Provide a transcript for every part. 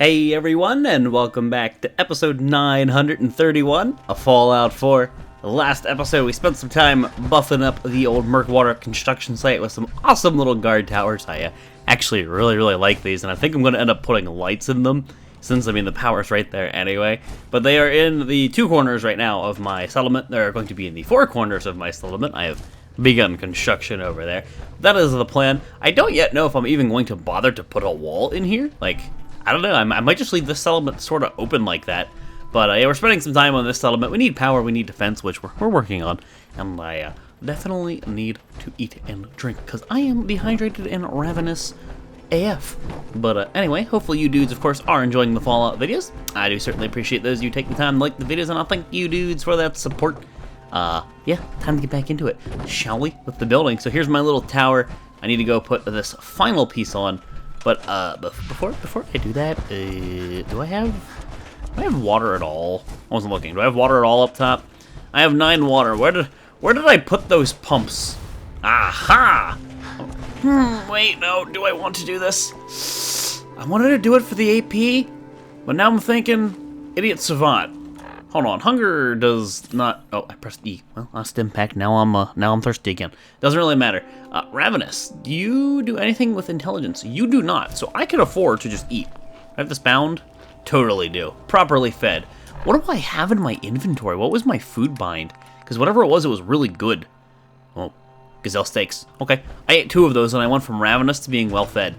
Hey everyone, and welcome back to episode 931 of Fallout 4. The last episode, we spent some time buffing up the old Murkwater construction site with some awesome little guard towers. I actually really like these, and I think I'm going to end up putting lights in them, since, the power's right there anyway. But they are in the two corners right now of my settlement. They're going to be in the four corners of my settlement. I have begun construction over there. That is the plan. I don't yet know if I'm even going to bother to put a wall in here. I don't know, I might just leave this settlement sort of open like that. But yeah, we're spending some time on this settlement. We need power, we need defense, which we're working on. And I definitely need to eat and drink, because I am dehydrated and ravenous AF. But anyway, hopefully you dudes, of course, are enjoying the Fallout videos. I do certainly appreciate those of you taking the time to like the videos, and I'll thank you dudes for that support. Yeah, time to get back into it, shall we? With the building. So here's my little tower. I need to go put this final piece on. But before I do that, do I have water at all? I wasn't looking. Do I have water at all up top? I have 9 water. Where did I put those pumps? Aha! Wait, no. Do I want to do this? I wanted to do it for the AP, but now I'm thinking, idiot savant. Hold on. Hunger does not. Oh, I pressed E. Well, last impact. Now I'm thirsty again. Doesn't really matter. Ravenous. Do you do anything with intelligence? You do not. So I can afford to just eat. I have this bound. Totally do. Properly fed. What do I have in my inventory? What was my food bind? Because whatever it was really good. Oh, gazelle steaks. Okay. I ate 2 of those and I went from ravenous to being well fed.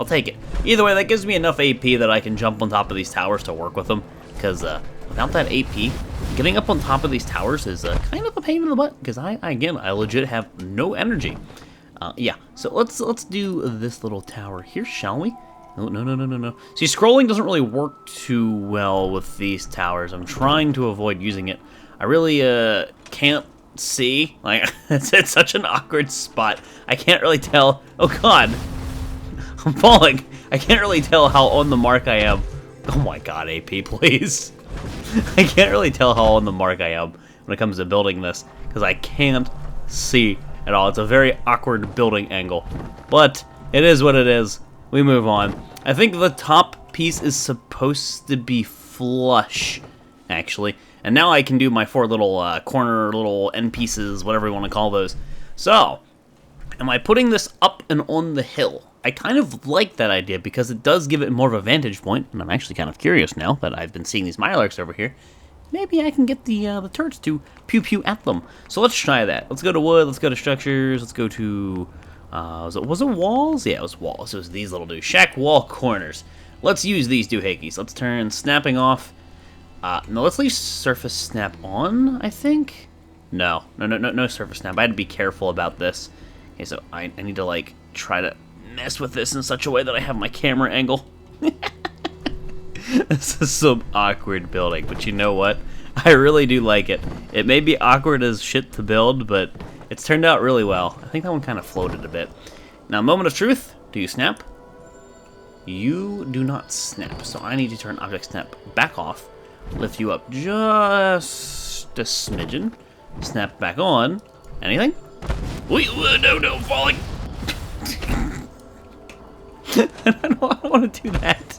I'll take it. Either way, that gives me enough AP that I can jump on top of these towers to work with them. Because without that AP, getting up on top of these towers is kind of a pain in the butt, because I legit have no energy. Yeah, so let's do this little tower here, shall we? No. See, scrolling doesn't really work too well with these towers. I'm trying to avoid using it. I really can't see. It's such an awkward spot. I can't really tell. Oh god, I'm falling. I can't really tell how on the mark I am. Oh my god, AP, please. I can't really tell how on the mark I am when it comes to building this, because I can't see at all. It's a very awkward building angle. But it is what it is. We move on. I think the top piece is supposed to be flush, actually. And now I can do my 4 little corner little end pieces, whatever you want to call those. So, am I putting this up and on the hill? I kind of like that idea because it does give it more of a vantage point, and I'm actually kind of curious now that I've been seeing these Mirelurks over here. Maybe I can get the turrets to pew at them. So let's try that. Let's go to wood, let's go to structures, let's go to, was it walls? Yeah, it was walls. It was these little dudes. Shack wall corners. Let's use these doohickeys. Let's turn snapping off. No, let's leave surface snap on, I think. No surface snap. I had to be careful about this. Okay, so I need to, try to mess with this in such a way that I have my camera angle. This is some awkward building, but you know what? I really do like it. It may be awkward as shit to build, but it's turned out really well. I think that one kind of floated a bit. Now, moment of truth. Do you snap? You do not snap, so I need to turn object snap back off. Lift you up just a smidgen. Snap back on. Anything? Wait, no, falling. I don't want to do that.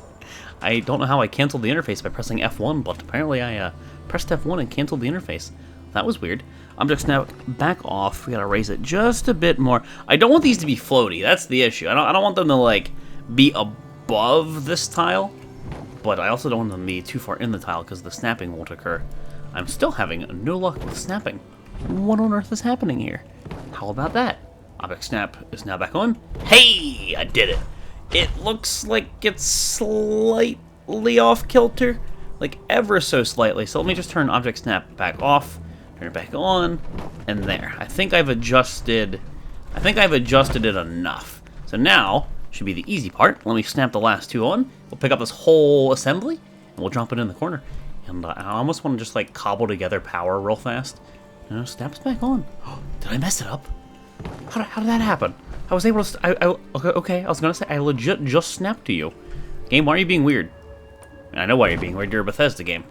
I don't know how I canceled the interface by pressing F1, but apparently I pressed F1 and canceled the interface. That was weird. Object snap back off. We gotta raise it just a bit more. I don't want these to be floaty. That's the issue. I don't want them to be above this tile, but I also don't want them to be too far in the tile because the snapping won't occur. I'm still having no luck with snapping. What on earth is happening here? How about that? Object snap is now back on. Hey, I did it. It looks like it's slightly off kilter, ever so slightly. So let me just turn object snap back off, turn it back on, and there. I think I've adjusted it enough. So now should be the easy part. Let me snap the last 2 on. We'll pick up this whole assembly and we'll drop it in the corner. And I almost want to just cobble together power real fast. Snaps back on. Did I mess it up? How did that happen? I was able to. Okay. I was gonna say I legit just snapped to you. Game, why are you being weird? I know why you're being weird. You're a Bethesda game.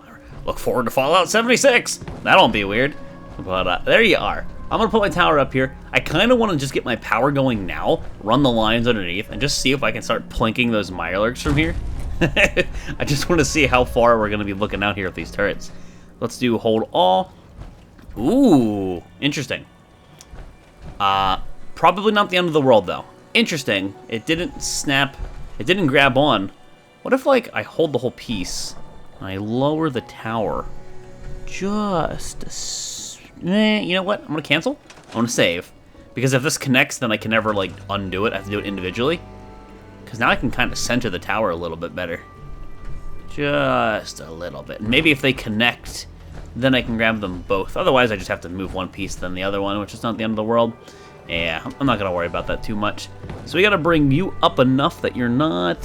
Look forward to Fallout 76. That'll be weird. But there you are. I'm gonna put my tower up here. I kind of want to just get my power going now, run the lines underneath, and just see if I can start plinking those Mirelurks from here. I just want to see how far we're going to be looking out here with these turrets. Let's do hold all. Ooh, interesting. Probably not the end of the world, though. Interesting. It didn't snap. It didn't grab on. What if, like, I hold the whole piece and I lower the tower? Just... you know what? I'm going to cancel. I'm going to save. Because if this connects, then I can never, like, undo it. I have to do it individually. Because now I can kind of center the tower a little bit better. Just a little bit. Maybe if they connect, then I can grab them both. Otherwise, I just have to move one piece then the other one, which is not the end of the world. Yeah, I'm not going to worry about that too much. So we got to bring you up enough that you're not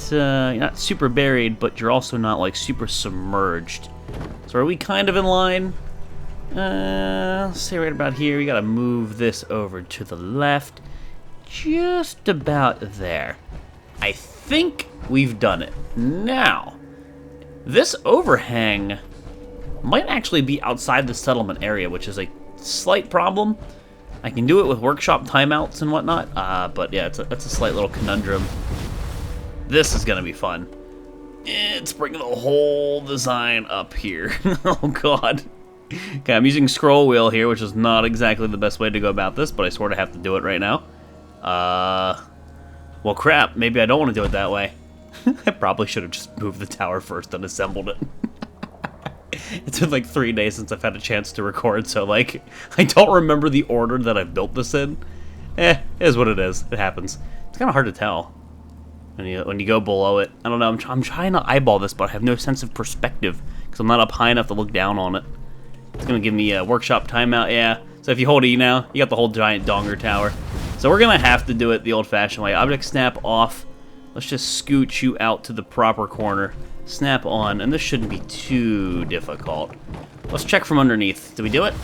super buried, but you're also not, like, super submerged. So are we kind of in line? Let's say right about here. We got to move this over to the left. Just about there. I think we've done it. Now, this overhang might actually be outside the settlement area, which is a slight problem. I can do it with workshop timeouts and whatnot, but yeah, it's a slight little conundrum. This is going to be fun. It's bringing the whole design up here. Oh, God. Okay, I'm using scroll wheel here, which is not exactly the best way to go about this, but I sort of have to do it right now. Well, crap. Maybe I don't want to do it that way. I probably should have just moved the tower first and assembled it. It's been like 3 days since I've had a chance to record, so like, I don't remember the order that I built this in. It is what it is. It happens. It's kind of hard to tell when you go below it. I don't know. I'm trying to eyeball this, but I have no sense of perspective because I'm not up high enough to look down on it. It's gonna give me a workshop timeout. Yeah. So if you hold E now, you got the whole giant donger tower. So we're gonna have to do it the old-fashioned way. Object snap off. Let's just scooch you out to the proper corner. Snap on, and this shouldn't be too difficult. Let's check from underneath. Did we do it?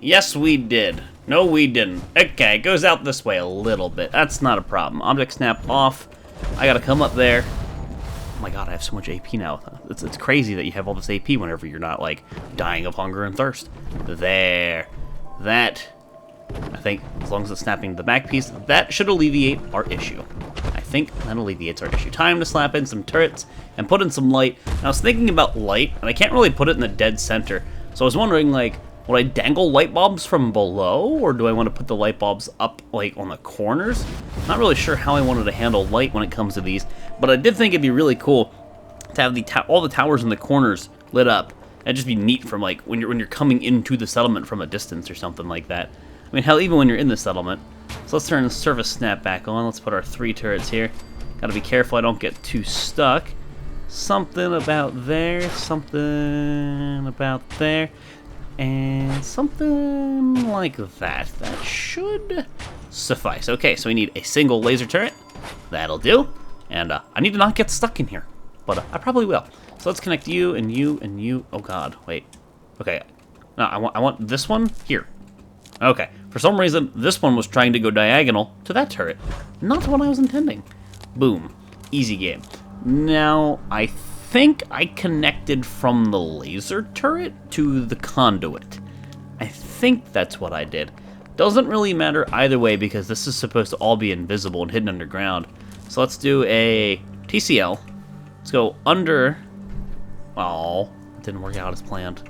Yes, we did. No, we didn't. Okay, it goes out this way a little bit. That's not a problem. Object snap off. I gotta come up there. Oh my god, I have so much AP now. It's crazy that you have all this AP whenever you're not, like, dying of hunger and thirst. There. That, I think, as long as it's snapping the back piece, that should alleviate our issue. I think that alleviates our issue. Time to slap in some turrets and put in some light. And I was thinking about light, and I can't really put it in the dead center. So I was wondering, like, would I dangle light bulbs from below, or do I want to put the light bulbs up, like, on the corners? Not really sure how I wanted to handle light when it comes to these, but I did think it'd be really cool to have all the towers in the corners lit up. It'd just be neat from, like, when you're coming into the settlement from a distance or something like that. I mean, hell, even when you're in the settlement. So let's turn the service snap back on. Let's put our 3 turrets here. Gotta be careful I don't get too stuck. Something about there, something about there, and something like that. That should suffice. Okay, so we need a single laser turret. That'll do. And I need to not get stuck in here, but I probably will. So let's connect you and you and you. Oh god, wait. Okay, no, I want this one here. Okay, for some reason, this one was trying to go diagonal to that turret. Not what I was intending. Boom. Easy game. Now, I think I connected from the laser turret to the conduit. I think that's what I did. Doesn't really matter either way because this is supposed to all be invisible and hidden underground. So let's do a TCL. Let's go under... Oh, it didn't work out as planned.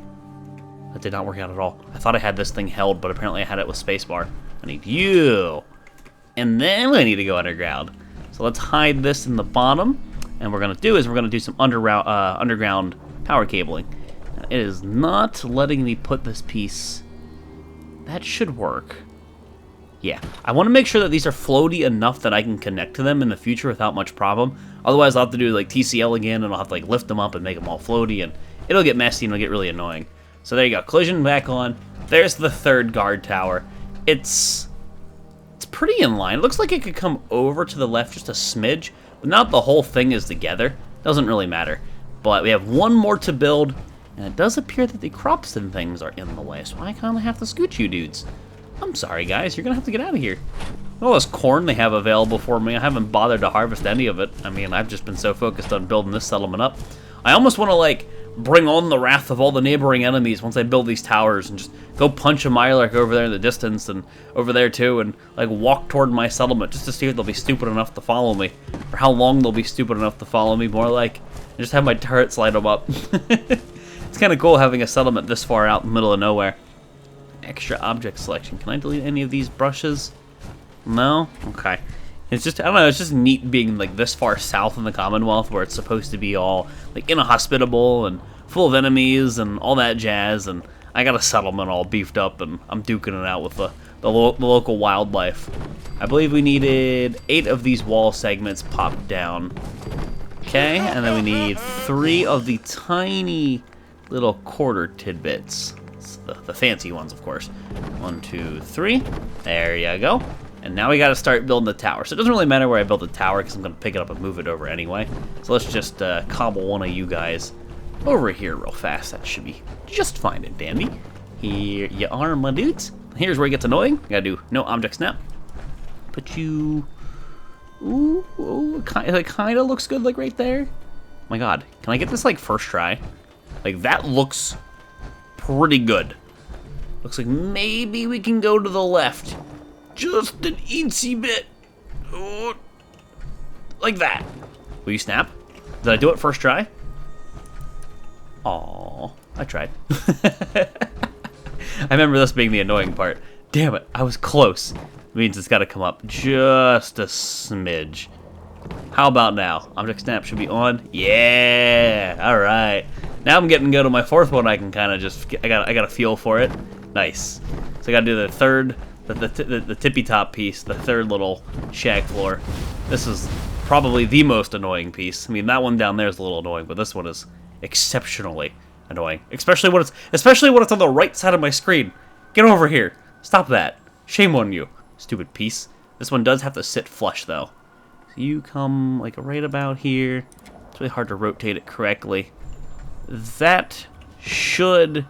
That did not work out at all. I thought I had this thing held, but apparently I had it with spacebar. I need you. And then I need to go underground. So let's hide this in the bottom. And what we're going to do is we're going to do some underground power cabling. It is not letting me put this piece. That should work. Yeah. I want to make sure that these are floaty enough that I can connect to them in the future without much problem. Otherwise, I'll have to do like TCL again, and I'll have to like lift them up and make them all floaty, and it'll get messy and it'll get really annoying. So there you go. Collision back on. There's the 3rd guard tower. It's pretty in line. It looks like it could come over to the left just a smidge, but not the whole thing is together. Doesn't really matter. But we have one more to build, and it does appear that the crops and things are in the way, so I kind of have to scoot you dudes. I'm sorry, guys. You're going to have to get out of here. All this corn they have available for me, I haven't bothered to harvest any of it. I mean, I've just been so focused on building this settlement up. I almost want to, like, bring on the wrath of all the neighboring enemies once I build these towers, and just go punch a Mirelurk over there in the distance and over there too, and like walk toward my settlement just to see if they'll be stupid enough to follow me, or how long they'll be stupid enough to follow me, more like, and just have my turrets light them up. It's kind of cool having a settlement this far out in the middle of nowhere. Extra object selection. Can I delete any of these brushes? No? Okay. It's just, I don't know, it's just neat being like this far south in the Commonwealth where it's supposed to be all like inhospitable and full of enemies and all that jazz, and I got a settlement all beefed up and I'm duking it out with the local wildlife. I believe we needed 8 of these wall segments popped down. Okay, and then we need 3 of the tiny little quarter tidbits. The fancy ones, of course. 1, 2, 3. There you go. And now we got to start building the tower. So it doesn't really matter where I build the tower because I'm going to pick it up and move it over anyway. So let's just cobble one of you guys over here real fast. That should be just fine and dandy. Here you are, my dudes. Here's where it gets annoying. I got to do no object snap. Put you... Ooh, it kind of looks good, like right there. Oh my god. Can I get this like first try? Like that looks pretty good. Looks like maybe we can go to the left. Just an eensy bit. Oh, like that. Will you snap? Did I do it first try? Aw, I tried. I remember this being the annoying part. Damn it, I was close. It means it's got to come up just a smidge. How about now? Object snap should be on. Yeah, all right. Now I'm getting good on my 4th one. I can kind of just, I got a feel for it. Nice. So I got to do the third. The tippy top piece, the 3rd little shag floor. This is probably the most annoying piece. I mean, that one down there is a little annoying, but this one is exceptionally annoying. Especially when it's on the right side of my screen. Get over here. Stop that. Shame on you, stupid piece. This one does have to sit flush though. So you come like right about here. It's really hard to rotate it correctly. That should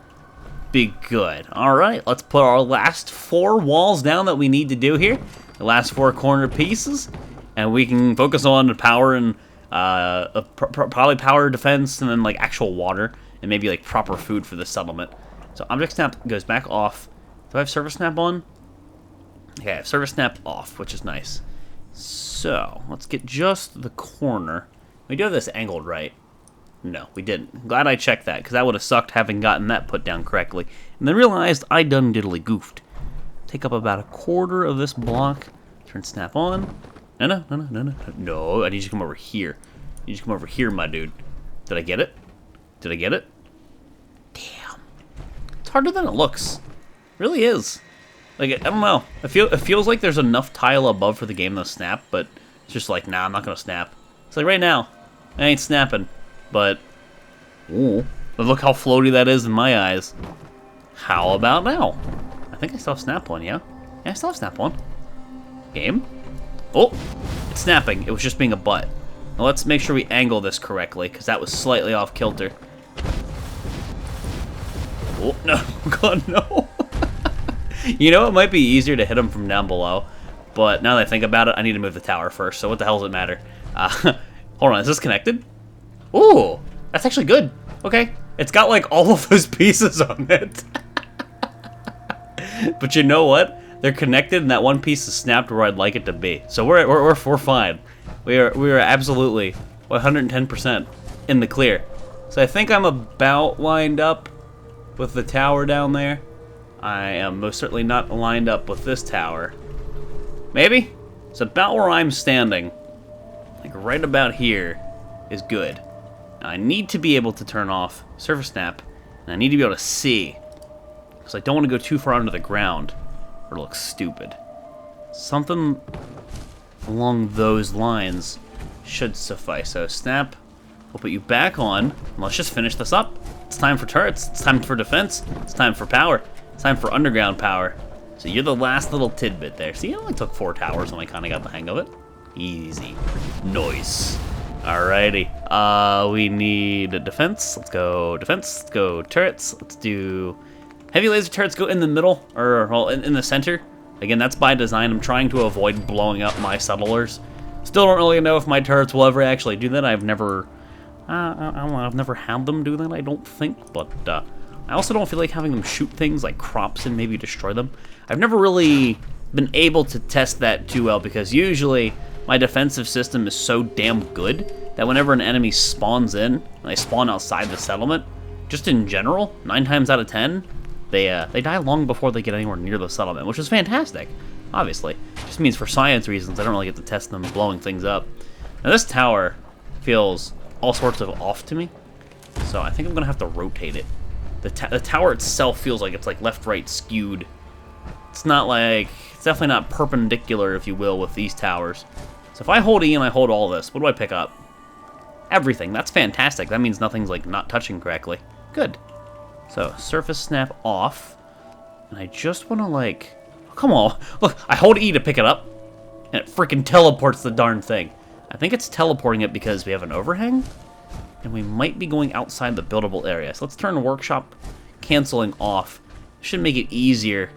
be good. Alright, let's put our last 4 walls down that we need to do here. The last 4 corner pieces. And we can focus on power and probably power defense, and then like actual water, and maybe like proper food for the settlement. So object snap goes back off. Do I have service snap on? Okay, I have service snap off, which is nice. So let's get just the corner. We do have this angled right. No, we didn't. Glad I checked that, because that would have sucked having gotten that put down correctly. And then realized I done diddly goofed. Take up about a quarter of this block. Turn snap on. No. No, I need you to come over here. I need you to come over here, my dude. Did I get it? Did I get it? Damn. It's harder than it looks. It really is. Like, I don't know. It feels like there's enough tile above for the game to snap, but it's just like, nah, I'm not going to snap. It's like right now, I ain't snapping. But, ooh, look how floaty that is in my eyes. How about now? I think I still have snap on, yeah? Yeah, I still have snap on. Game? Oh, it's snapping. It was just being a butt. Now let's make sure we angle this correctly, because that was slightly off kilter. Oh, no. God, no. You know, it might be easier to hit him from down below, but now that I think about it, I need to move the tower first, so what the hell does it matter? Hold on, is this connected? Ooh, that's actually good. Okay, it's got like all of those pieces on it. But you know what? They're connected, and that one piece is snapped where I'd like it to be. So we're fine. We are absolutely 110% in the clear. So I think I'm about lined up with the tower down there. I am most certainly not lined up with this tower. Maybe? It's about where I'm standing. Like right about here is good. Now I need to be able to turn off surface snap, and I need to be able to see, because I don't want to go too far under the ground or it looks stupid. Something along those lines should suffice. So snap, we'll put you back on, and let's just finish this up. It's time for turrets, it's time for defense, it's time for power, it's time for underground power. So you're the last little tidbit there. See, it only took 4 towers and I kind of got the hang of it. Easy. Nice. Alrighty, we need a defense. Let's go defense. Let's go turrets. Let's do heavy laser turrets. Go in the middle, or well, in the center. Again, that's by design. I'm trying to avoid blowing up my settlers. Still don't really know if my turrets will ever actually do that. I've never I don't know, I've never had them do that, I don't think, but I also don't feel like having them shoot things like crops and maybe destroy them. I've never really been able to test that too well, because usually my defensive system is so damn good that whenever an enemy spawns in, and they spawn outside the settlement, just in general, 9 times out of 10, they die long before they get anywhere near the settlement, which is fantastic, obviously. Just means for science reasons, I don't really get to test them blowing things up. Now this tower feels all sorts of off to me, so I think I'm gonna have to rotate it. The tower itself feels like it's like left-right skewed. It's definitely not perpendicular, if you will, with these towers. So if I hold E and I hold all this, what do I pick up? Everything. That's fantastic. That means nothing's like not touching correctly. Good. So surface snap off, and I just want to like, come on, look, I hold E to pick it up, and it freaking teleports the darn thing. I think it's teleporting it because we have an overhang, and we might be going outside the buildable area. So let's turn the workshop canceling off. Should make it easier.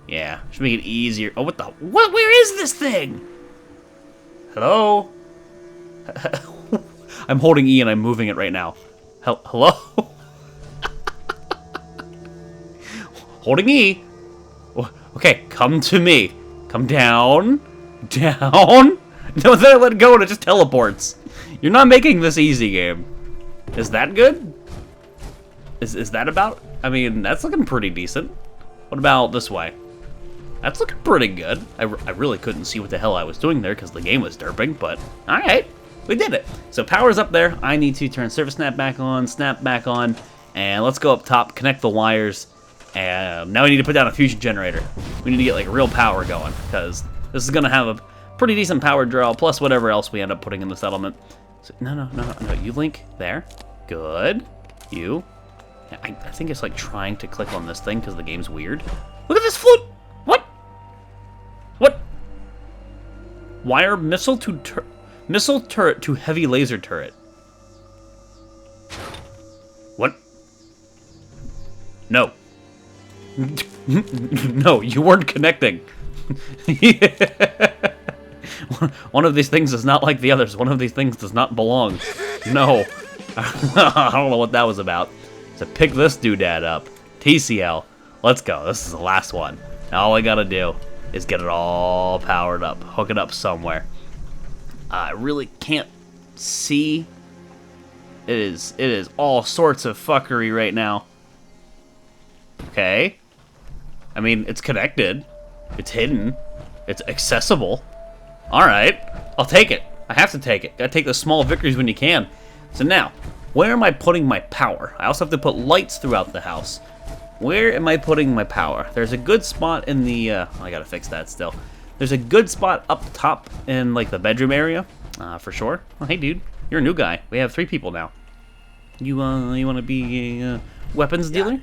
Yeah, should make it easier. Oh, what? Where is this thing? Hello? I'm holding E and I'm moving it right now. Hello? Holding E. Okay, come to me. Come down. Down. No, then I let go and it just teleports. You're not making this easy, game. Is that good? Is that about? I mean, that's looking pretty decent. What about this way? That's looking pretty good. I really couldn't see what the hell I was doing there because the game was derping, but alright, we did it. So power's up there. I need to turn surface snap back on, and let's go up top, connect the wires, and now we need to put down a fusion generator. We need to get like real power going because this is going to have a pretty decent power draw, plus whatever else we end up putting in the settlement. So, no, you link there. Good. You. I think it's like trying to click on this thing because the game's weird. Look at this float! What? What? Wire missile turret to heavy laser turret. What? No. No, you weren't connecting. One of these things is not like the others. One of these things does not belong. No. I don't know what that was about. So pick this doodad up. TCL. Let's go. This is the last one. Now all I gotta do is get it all powered up. Hook it up somewhere. I really can't see. It is all sorts of fuckery right now. Okay. I mean, it's connected. It's hidden. It's accessible. Alright. I'll take it. I have to take it. Gotta take the small victories when you can. So now, where am I putting my power? I also have to put lights throughout the house. Where am I putting my power? There's a good spot in the, I gotta fix that still. There's a good spot up top in, like, the bedroom area, for sure. Oh, hey, dude, you're a new guy. We have 3 people now. You wanna be a weapons dealer?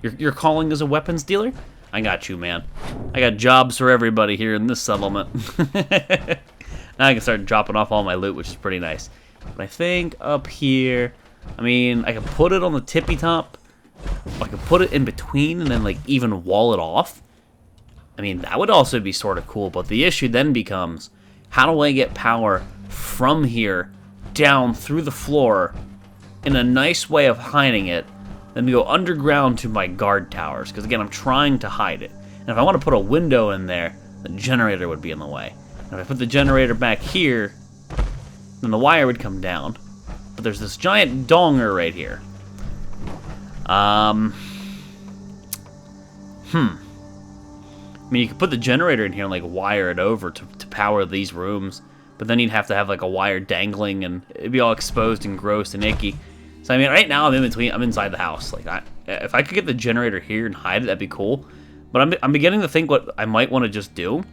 You're calling as a weapons dealer? I got you, man. I got jobs for everybody here in this settlement. Now I can start dropping off all my loot, which is pretty nice. But I think up here, I mean, I can put it on the tippy top. I could put it in between and then, like, even wall it off. I mean, that would also be sort of cool, but the issue then becomes, how do I get power from here down through the floor in a nice way of hiding it, then go underground to my guard towers? Because, again, I'm trying to hide it. And if I want to put a window in there, the generator would be in the way. And if I put the generator back here, then the wire would come down. But there's this giant donger right here. I mean, you could put the generator in here and, like, wire it over to power these rooms. But then you'd have to have, like, a wire dangling, and it'd be all exposed and gross and icky. So, I mean, right now I'm inside the house. Like, if I could get the generator here and hide it, that'd be cool. But I'm beginning to think what I might want to just do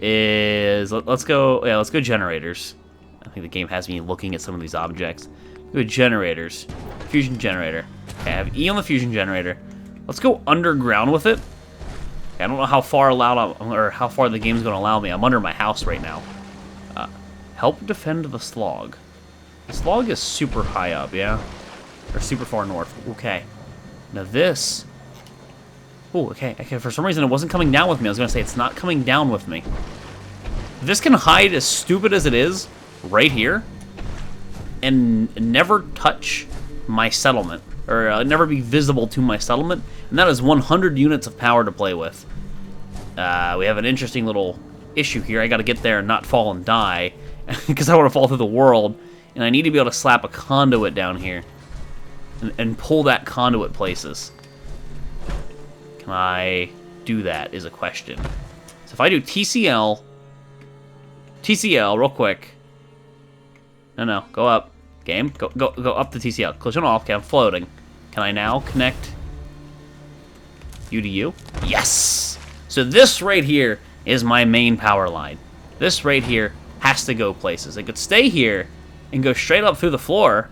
is, let's go generators. I think the game has me looking at some of these objects. Go generators. Fusion generator. Okay, I have E on the fusion generator. Let's go underground with it. Okay, I don't know how far how far the game's going to allow me. I'm under my house right now. Help defend the slog. The slog is super high up, yeah? Or super far north. Okay. Now this... Oh, okay. For some reason, it wasn't coming down with me. I was going to say, it's not coming down with me. This can hide, as stupid as it is, right here. and never touch my settlement, or never be visible to my settlement, and that is 100 units of power to play with. We have an interesting little issue here. I gotta get there and not fall and die, because I want to fall through the world, and I need to be able to slap a conduit down here, and pull that conduit places. Can I do that is a question. So if I do TCL, real quick. No, go up. Game, go up the TCL. Collision off. Okay, I'm floating. Can I now connect you to you? Yes! So this right here is my main power line. This right here has to go places. It could stay here and go straight up through the floor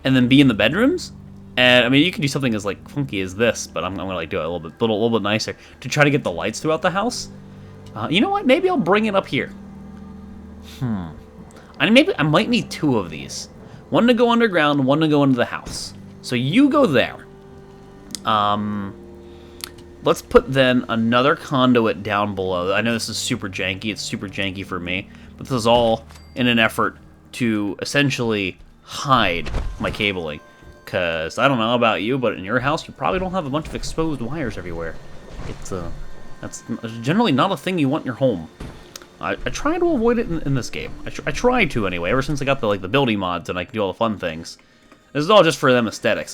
and then be in the bedrooms. And I mean, you can do something as like funky as this, but I'm gonna like do it a little bit nicer to try to get the lights throughout the house. You know what? Maybe I'll bring it up here. I might need 2 of these. One to go underground, one to go into the house. So you go there. Let's put then another conduit down below. I know this is super janky. It's super janky for me, but this is all in an effort to essentially hide my cabling. Because I don't know about you, but in your house, you probably don't have a bunch of exposed wires everywhere. That's generally not a thing you want in your home. I try to avoid it in this game. I try to anyway. Ever since I got the building mods and I can do all the fun things. This is all just for them aesthetics.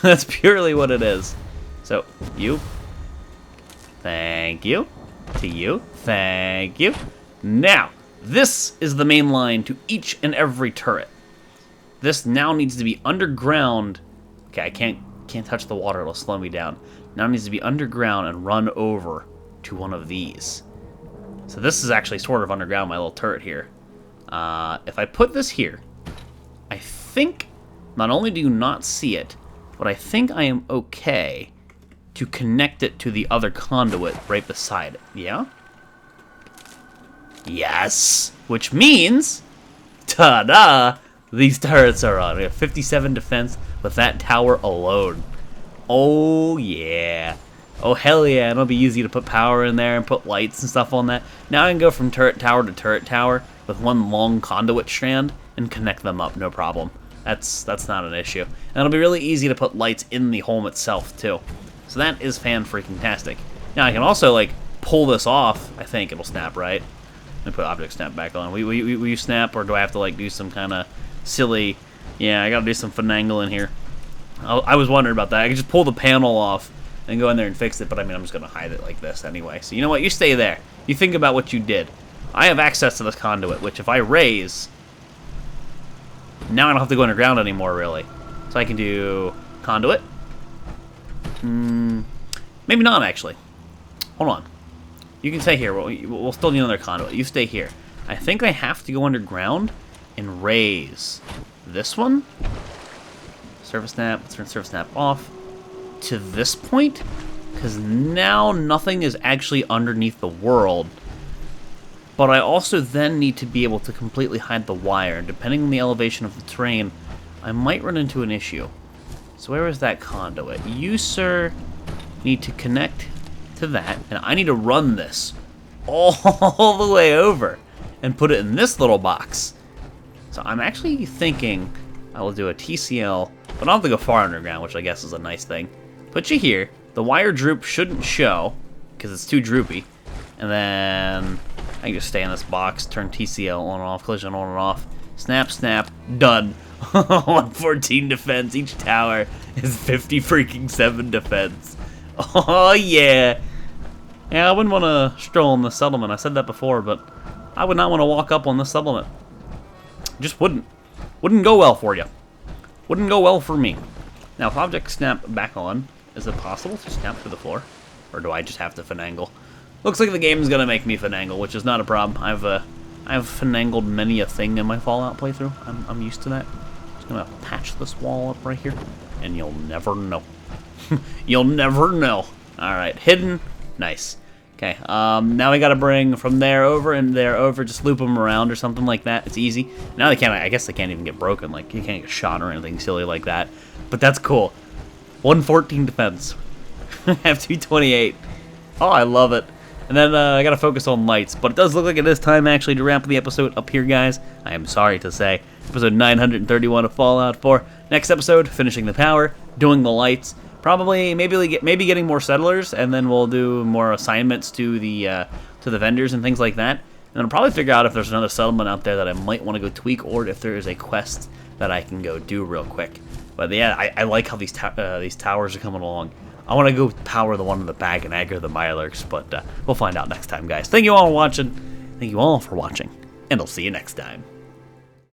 That's purely what it is. So you, thank you. To you, thank you. Now this is the main line to each and every turret. This now needs to be underground. Okay, I can't touch the water. It'll slow me down. Now it needs to be underground and run over to one of these. So this is actually sort of underground, my little turret here. If I put this here, I think not only do you not see it, but I think I am okay to connect it to the other conduit right beside it. Yeah? Yes! Which means, ta-da! These turrets are on. We have 57 defense with that tower alone. Oh, yeah. Oh, hell yeah. It'll be easy to put power in there and put lights and stuff on that. Now I can go from turret tower to turret tower with one long conduit strand and connect them up, no problem. That's not an issue. And it'll be really easy to put lights in the home itself, too. So that is fan-freaking-tastic. Now I can also, like, pull this off. I think it'll snap, right? Let me put object snap back on. Will you snap, or do I have to, like, do some kind of silly... Yeah, I gotta do some finagling here. I was wondering about that. I could just pull the panel off and go in there and fix it, but I mean, I'm just gonna hide it like this anyway. So you know what? You stay there. You think about what you did. I have access to this conduit, which if I raise... Now I don't have to go underground anymore, really. So I can do conduit. Maybe not, actually. Hold on. You can stay here. We'll still need another conduit. You stay here. I think I have to go underground and raise this one. Surface snap. Let's turn surface snap off to this point, because now nothing is actually underneath the world. But I also then need to be able to completely hide the wire. Depending on the elevation of the terrain, I might run into an issue. So where is that conduit? You, sir, need to connect to that, and I need to run this all the way over and put it in this little box. So I'm actually thinking I will do a TCL, but I don't have to go far underground, which I guess is a nice thing. Put you here. The wire droop shouldn't show, because it's too droopy. And then I can just stay in this box, turn TCL on and off, collision on and off. Snap, snap, done. 114 defense. Each tower is 7 defense. Oh, yeah. Yeah, I wouldn't want to stroll on the settlement. I said that before, but I would not want to walk up on the settlement. Just wouldn't. Wouldn't go well for you. Wouldn't go well for me. Now, if object snap back on, is it possible to snap to the floor? Or do I just have to finagle? Looks like the game is going to make me finagle, which is not a problem. I've finangled many a thing in my Fallout playthrough. I'm used to that. Just going to patch this wall up right here, and you'll never know. You'll never know. Alright, hidden. Nice. Okay, now we gotta bring from there over and there over, just loop them around or something like that. It's easy. Now they can't, I guess they can't even get broken, like, you can't get shot or anything silly like that. But that's cool. 114 defense. I have 228. Oh, I love it. And then I gotta focus on lights. But it does look like it is time actually to wrap the episode up here, guys. I am sorry to say. Episode 931 of Fallout 4. Next episode, finishing the power, doing the lights. Probably, maybe getting more settlers, and then we'll do more assignments to the vendors and things like that. And I'll probably figure out if there's another settlement out there that I might want to go tweak, or if there is a quest that I can go do real quick. But yeah, I like how these towers are coming along. I want to go power the one in the back and aggro the Mirelurks, but we'll find out next time, guys. Thank you all for watching. Thank you all for watching, and I'll see you next time.